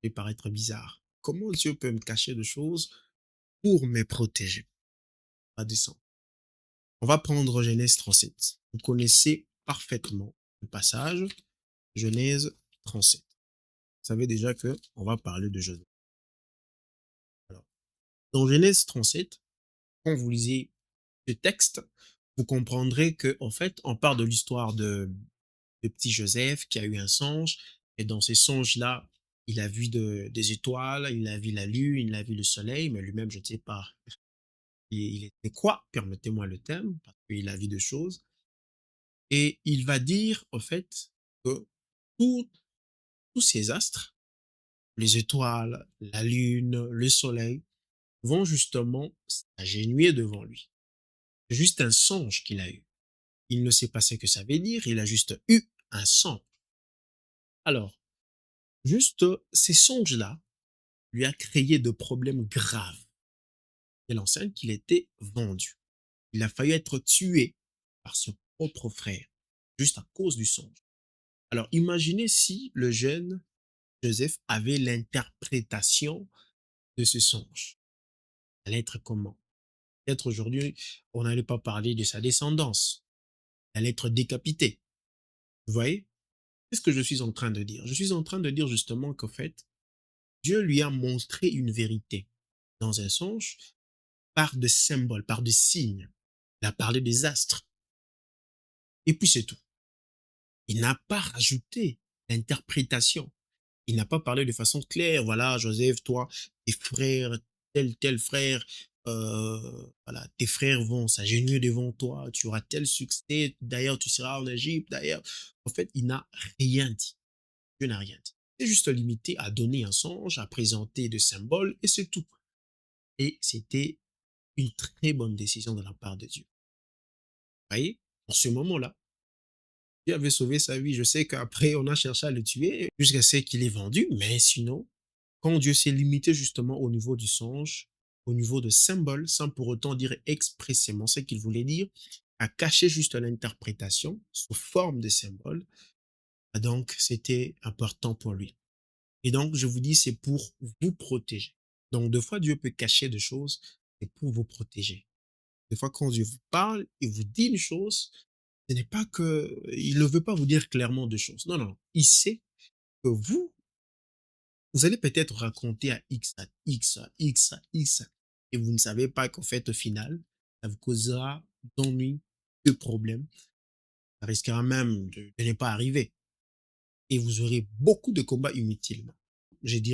peut paraître bizarre. Comment Dieu peut me cacher de choses pour me protéger? Pas de sens. On va prendre Genèse 37. Vous connaissez parfaitement le passage, Genèse 37. Vous savez déjà que on va parler de Joseph. Alors, dans Genèse 37, quand vous lisez ce texte, vous comprendrez que, en fait, on parle de l'histoire de petit Joseph qui a eu un songe. Et dans ces songes-là, il a vu des étoiles, il a vu la lune, il a vu le soleil, mais lui-même, je ne sais pas, il était quoi, permettez-moi le terme, parce qu'il a vu des choses. Et il va dire, en fait, que tous tous ces astres, les étoiles, la lune, le soleil, vont justement s'agenouiller devant lui. C'est juste un songe qu'il a eu. Il ne sait pas ce que ça veut dire, il a juste eu un songe. Alors, juste ces songes-là lui a créé de problèmes graves. Il enseigne qu'il était vendu. Il a failli être tué par son propre frère, juste à cause du songe. Alors, imaginez si le jeune Joseph avait l'interprétation de ce songe. Ça allait être comment? Peut-être aujourd'hui, on n'allait pas parler de sa descendance. Il allait être décapité. Vous voyez? Qu'est-ce que je suis en train de dire? Je suis en train de dire justement qu'en fait, Dieu lui a montré une vérité dans un songe par des symboles, par des signes. Il a parlé des astres. Et puis c'est tout. Il n'a pas rajouté l'interprétation. Il n'a pas parlé de façon claire. Voilà, Joseph, toi, tes frères, tel frère, voilà, tes frères vont s'agenouiller devant toi. Tu auras tel succès. D'ailleurs, tu seras en Égypte. D'ailleurs, en fait, il n'a rien dit. Dieu n'a rien dit. C'est juste limité à donner un songe, à présenter des symboles, et c'est tout. Et c'était une très bonne décision de la part de Dieu. Vous voyez? En ce moment-là, Dieu avait sauvé sa vie. Je sais qu'après, on a cherché à le tuer jusqu'à ce qu'il est vendu, mais sinon, quand Dieu s'est limité justement au niveau du songe, au niveau de symboles, sans pour autant dire expressément ce qu'il voulait dire, à cacher juste l'interprétation sous forme de symboles, donc c'était important pour lui. Et donc, je vous dis, c'est pour vous protéger. Donc, des fois, Dieu peut cacher des choses, c'est pour vous protéger. Des fois, quand Dieu vous parle et vous dit une chose, ce n'est pas que il ne veut pas vous dire clairement des choses. Non, non. Il sait que vous allez peut-être raconter à X, à X, à X, à X, et vous ne savez pas qu'en fait, au final, ça vous causera d'ennuis, de problèmes. Ça risquera même de ne pas arriver. Et vous aurez beaucoup de combats inutiles. J'ai dit